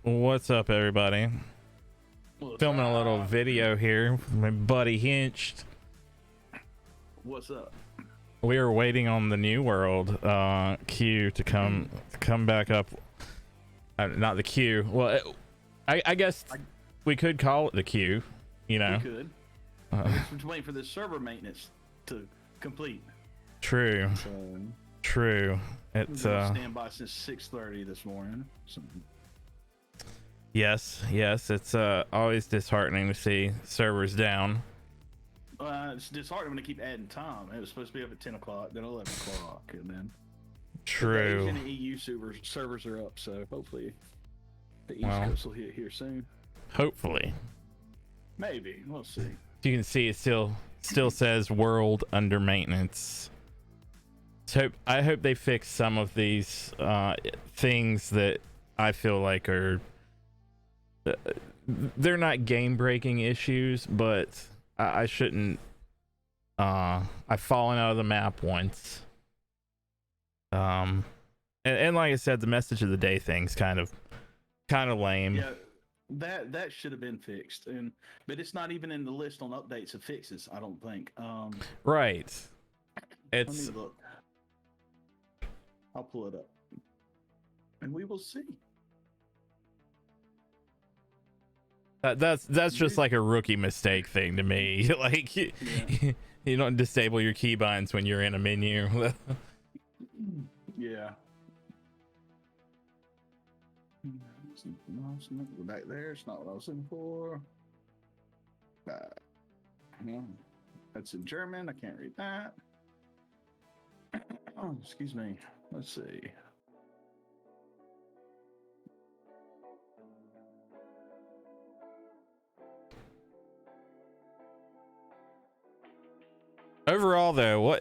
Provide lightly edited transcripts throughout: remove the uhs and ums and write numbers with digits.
What's up, everybody? What's Filming a little up? video here with my buddy Henched. What's up? We are waiting on the New World queue to come back up. Not the queue. Well, I guess we could call it the queue. You know. We could. I guess we're just waiting for this server maintenance to complete. True. So True. It's we've been on standby since 6:30 this morning. So. Yes. It's always disheartening to see servers down. It's disheartening when they keep adding time. It was supposed to be up at 10 o'clock, then 11 o'clock, and then True. the Asian and EU servers are up, so hopefully the East Coast will hit here soon. Hopefully. Maybe. We'll see. You can see it still says world under maintenance. So I hope they fix some of these things that I feel like are they're not game breaking issues, but I shouldn't. I've fallen out of the map once. And like I said, the message of the day thing's kind of lame. Yeah, that should have been fixed, but it's not even in the list on updates of fixes. I don't think. Right. Let me look. I'll pull it up, and we will see. That's just like a rookie mistake thing to me. Like you don't disable your keybinds when you're in a menu. Yeah. Go back there. It's not what I was looking for. That's in German. I can't read that. Oh, excuse me. Let's see. Overall, though,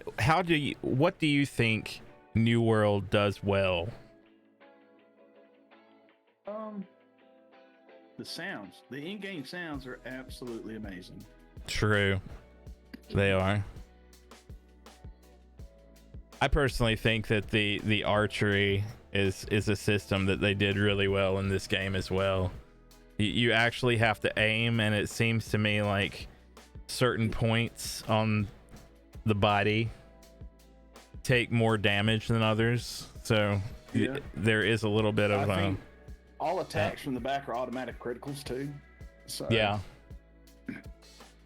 what do you think New World does well? The sounds, the in-game sounds are absolutely amazing. True, they are. I personally think that the archery is a system that they did really well in this game as well. You actually have to aim, and it seems to me like certain points on the body take more damage than others, so yeah. There is a little bit of I think all attacks from the back are automatic criticals too. So yeah.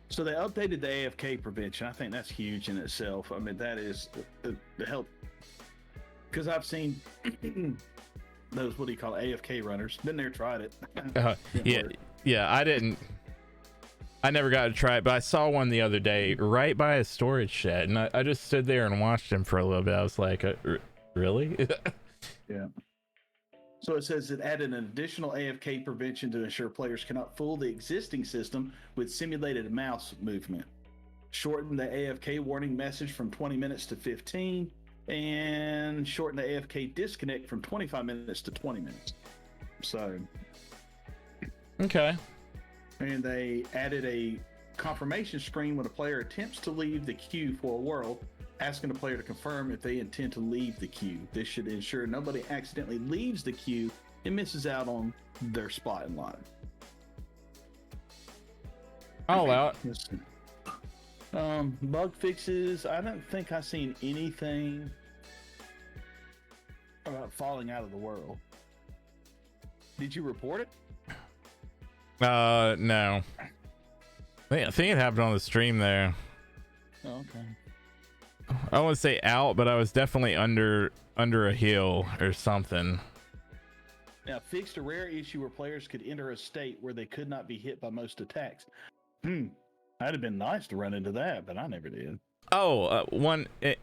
So they updated the AFK prevention. I think that's huge in itself. I mean, that is the help, because I've seen those, what do you call it, AFK runners. Been there, tried it. Yeah. I never got to try it, but I saw one the other day right by a storage shed, and I just stood there and watched him for a little bit. I was like, really? Yeah. So it says it added an additional AFK prevention to ensure players cannot fool the existing system with simulated mouse movement. Shorten the AFK warning message from 20 minutes to 15, and shorten the AFK disconnect from 25 minutes to 20 minutes. So. Okay. And they added a confirmation screen when a player attempts to leave the queue for a world, asking the player to confirm if they intend to leave the queue. This should ensure nobody accidentally leaves the queue and misses out on their spot in line. I'll allow it. Bug fixes. I don't think I've seen anything about falling out of the world. Did you report it? No. I think it happened on the stream there. Oh, okay. I wouldn't say out, but I was definitely under a hill or something. Now, fixed a rare issue where players could enter a state where they could not be hit by most attacks. That'd have been nice to run into that, but I never did. Oh,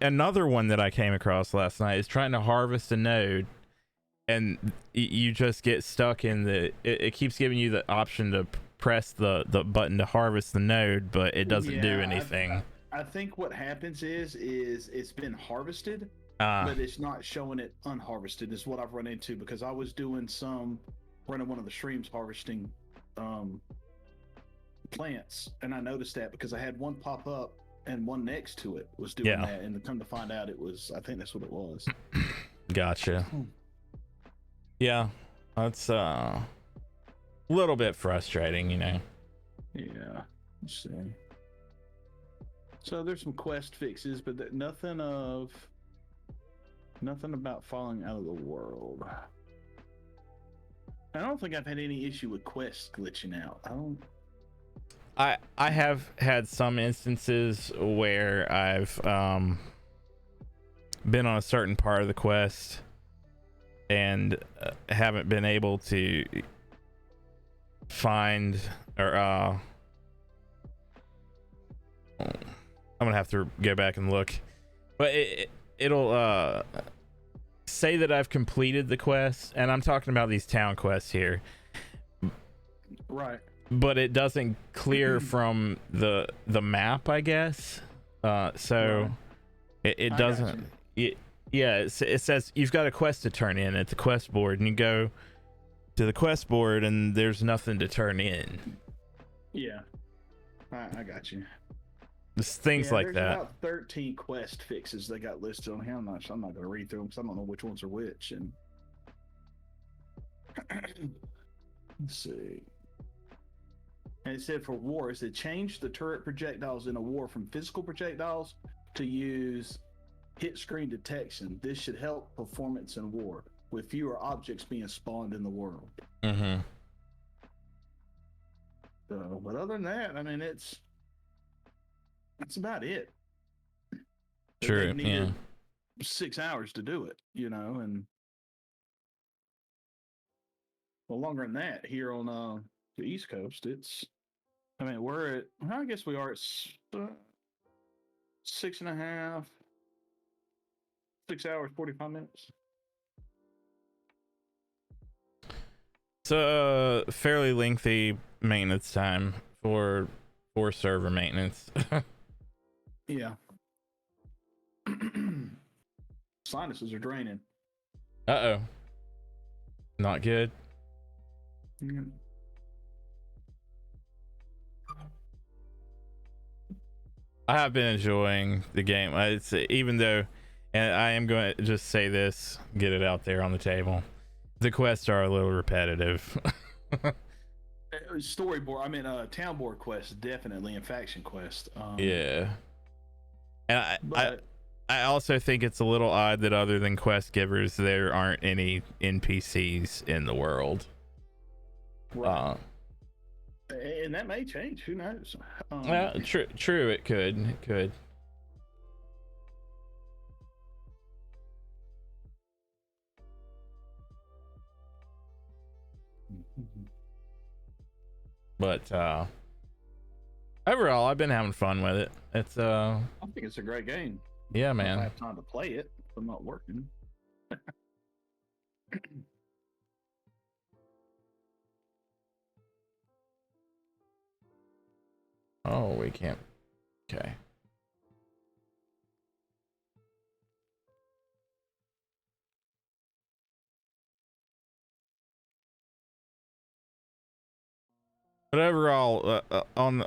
another one that I came across last night is trying to harvest a node, and you just get stuck in it keeps giving you the option to press the button to harvest the node, but it doesn't do anything. I think what happens is it's been harvested, but it's not showing it unharvested, is what I've run into, because I was running one of the streams harvesting plants, and I noticed that because I had one pop up and one next to it was doing that, and come to find out I think that's what it was. Gotcha. Yeah, that's a little bit frustrating, you know. Yeah. Let's see. So there's some quest fixes, but nothing about falling out of the world. I don't think I've had any issue with quests glitching out. I have had some instances where I've been on a certain part of the quest and haven't been able to find, or I'm gonna have to go back and look, but it'll say that I've completed the quest, and I'm talking about these town quests here, right? But it doesn't clear from the map, I guess. So right. it doesn't. It says you've got a quest to turn in at the quest board, and you go to the quest board, and there's nothing to turn in. Yeah, I got you. It's things like that. About 13 quest fixes they got listed on here. I'm not going to read through them because I don't know which ones are which. And let's see. And it said for war, it said change the turret projectiles in a war from physical projectiles to use hit screen detection. This should help performance in war with fewer objects being spawned in the world. Mm-hmm. So, but other than that, I mean, that's about it. True. Yeah. 6 hours to do it, you know, and well, longer than that here on the East Coast. I mean, we're at, I guess we are at 6.5, 6 hours, 45 minutes. It's a fairly lengthy maintenance time for server maintenance. Yeah. Sinuses are draining. Uh-oh. Not good. Yeah. I have been enjoying the game. It's even though, and I am going to just say this, get it out there on the table. The quests are a little repetitive. Storyboard, town board quests definitely, and faction quest. Yeah. And I also think it's a little odd that other than quest givers, there aren't any NPCs in the world. Right. And that may change. Who knows? Well, true. It could. But overall, I've been having fun with it. It's I think it's a great game. Yeah, man. I have time to play it if I'm not working. Oh, we can't. Okay. But overall, on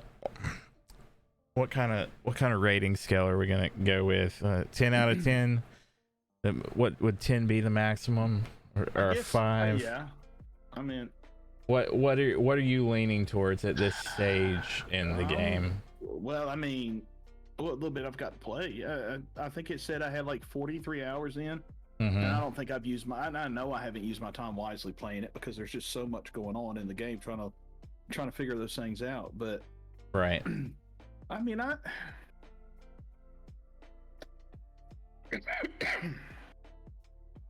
what kind of rating scale are we gonna go with? 10 out of 10. What would 10 be the maximum, or 5? Yeah. I mean, what are you leaning towards at this stage in the game? Well, I mean, a little bit I've got to play. I think it said I had like 43 hours in. Mm-hmm. And I don't think I've used I know I haven't used my time wisely playing it because there's just so much going on in the game trying to figure those things out. But right. I mean,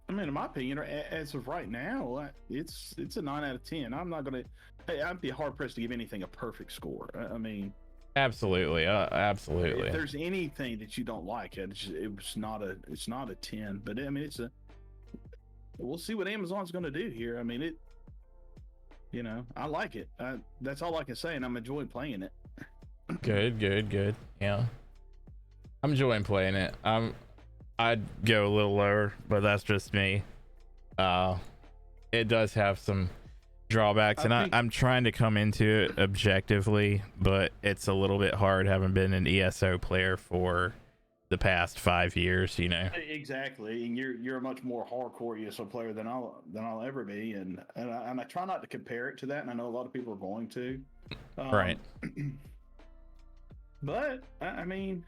in my opinion, as of right now, it's a 9 out of 10. I'm not gonna. Hey, I'd be hard pressed to give anything a perfect score. I mean, absolutely. If there's anything that you don't like, it's not a 10. But I mean, we'll see what Amazon's going to do here. I mean, I like it. That's all I can say, and I'm enjoying playing it. Good. Yeah, I'm enjoying playing it. I'd go a little lower, but that's just me. It does have some drawbacks, and I'm trying to come into it objectively, but it's a little bit hard having been an ESO player for the past 5 years, you know. Exactly, and you're a much more hardcore ESO player than I'll ever be, and I try not to compare it to that, and I know a lot of people are going to, Right. But I mean,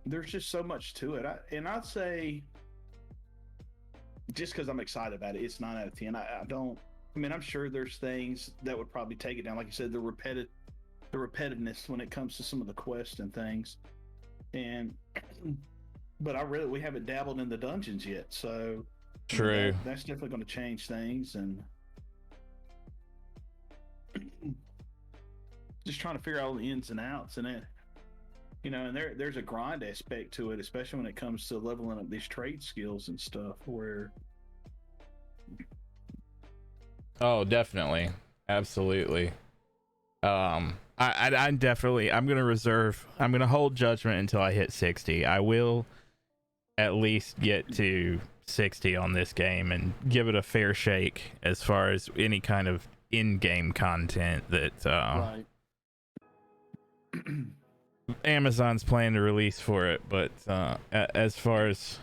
there's just so much to it, I'd say just because I'm excited about it, it's 9 out of 10. I don't. I mean, I'm sure there's things that would probably take it down, like you said, the repetitiveness when it comes to some of the quests and things, and but we haven't dabbled in the dungeons yet, so True. I mean, that's definitely going to change things, and just trying to figure out all the ins and outs, and it, and there's a grind aspect to it, especially when it comes to leveling up these trade skills and stuff. Where Oh, definitely, absolutely. I'm gonna hold judgment until I hit 60. I will at least get to 60 on this game and give it a fair shake as far as any kind of in-game content that right. Amazon's planning to release for it. But as far as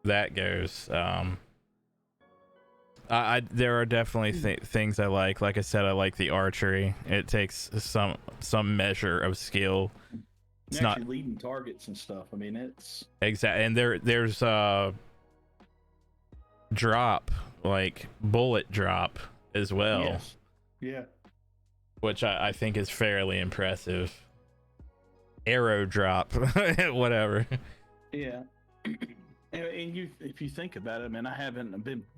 that goes, there are definitely things I like. Like I said, I like the archery. It takes some measure of skill. It's not leading targets and stuff. I mean, it's exactly. And there's drop, like bullet drop as well. Yes. Yeah. Which I think is fairly impressive. Arrow drop, whatever. Yeah. And if you think about it, man,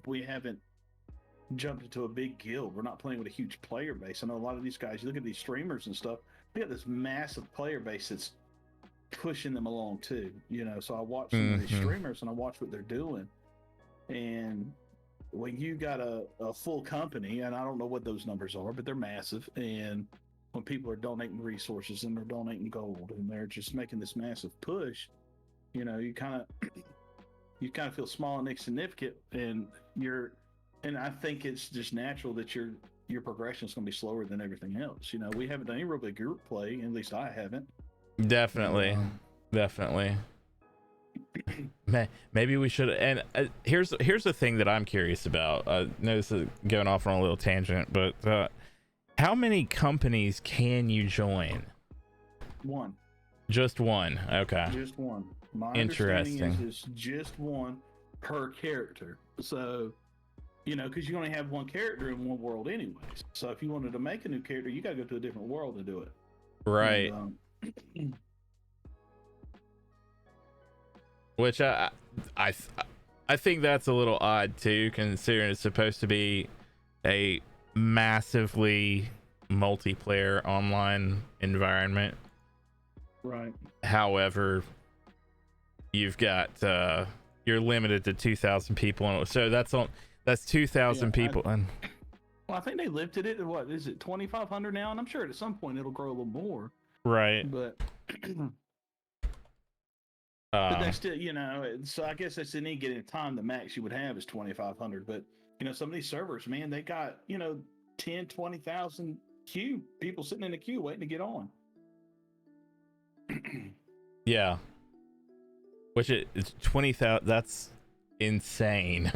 we haven't jumped into a big guild. We're not playing with a huge player base. I know a lot of these guys, you look at these streamers and stuff, they got this massive player base that's pushing them along too, so I watch some of these streamers and I watch what they're doing, and when you got a full company, and I don't know what those numbers are, but they're massive, and when people are donating resources and they're donating gold and they're just making this massive push, you kind of feel small and insignificant, and I think it's just natural that your progression is going to be slower than everything else. We haven't done any real big group play, at least I haven't. Definitely. Maybe we should. And here's the thing that I'm curious about. I know this is going off on a little tangent, but how many companies can you join? One. Just one. Okay. Just one. My Interesting. understanding is just one per character. So, because you only have one character in one world anyways. So if you wanted to make a new character, you got to go to a different world to do it. Right. And, which I think that's a little odd too, considering it's supposed to be a massively multiplayer online environment. Right. However, you've got you're limited to 2,000 people, so that's 2,000 people. Well, I think they lifted it to what is it, 2,500 now, and I'm sure at some point it'll grow a little more. Right. But but that's still, so I guess that's any given time the max you would have is 2,500. But some of these servers, man, they got 10, 20,000 people sitting in the queue waiting to get on. Yeah. Which it's 20,000. That's insane.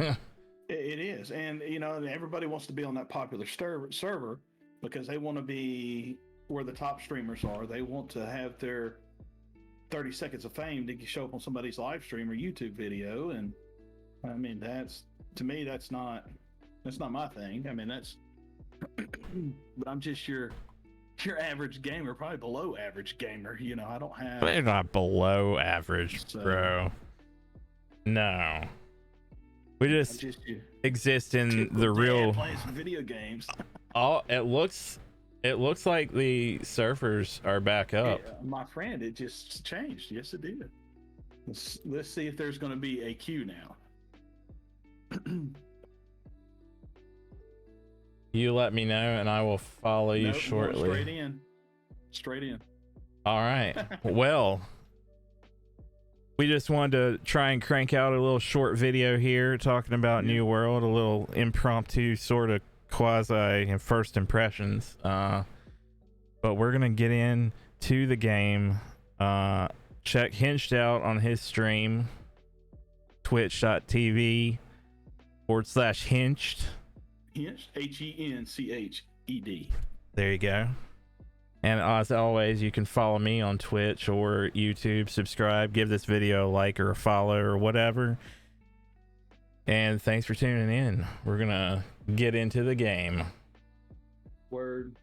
It is, and everybody wants to be on that popular server because they want to be where the top streamers are. They want to have their 30 seconds of fame to show up on somebody's live stream or YouTube video, and I mean that's not my thing. I mean that's, but I'm just your average gamer, probably below average gamer. I don't have. They're not below average, bro. No. We just exist in the real. Playing some video games. Oh, it looks like the servers are back up. Yeah, my friend, it just changed. Yes, it did. Let's see if there's going to be a queue now. You let me know, and I will follow you shortly. Straight in. All right. Well. We just wanted to try and crank out a little short video here talking about New World, a little impromptu sort of quasi first impressions. But we're going to get into the game check Henched out on his stream, twitch.tv/Henched. Henched, Henched. There you go. And as always, you can follow me on Twitch or YouTube. Subscribe, give this video a like or a follow or whatever. And thanks for tuning in. We're gonna get into the game. Word.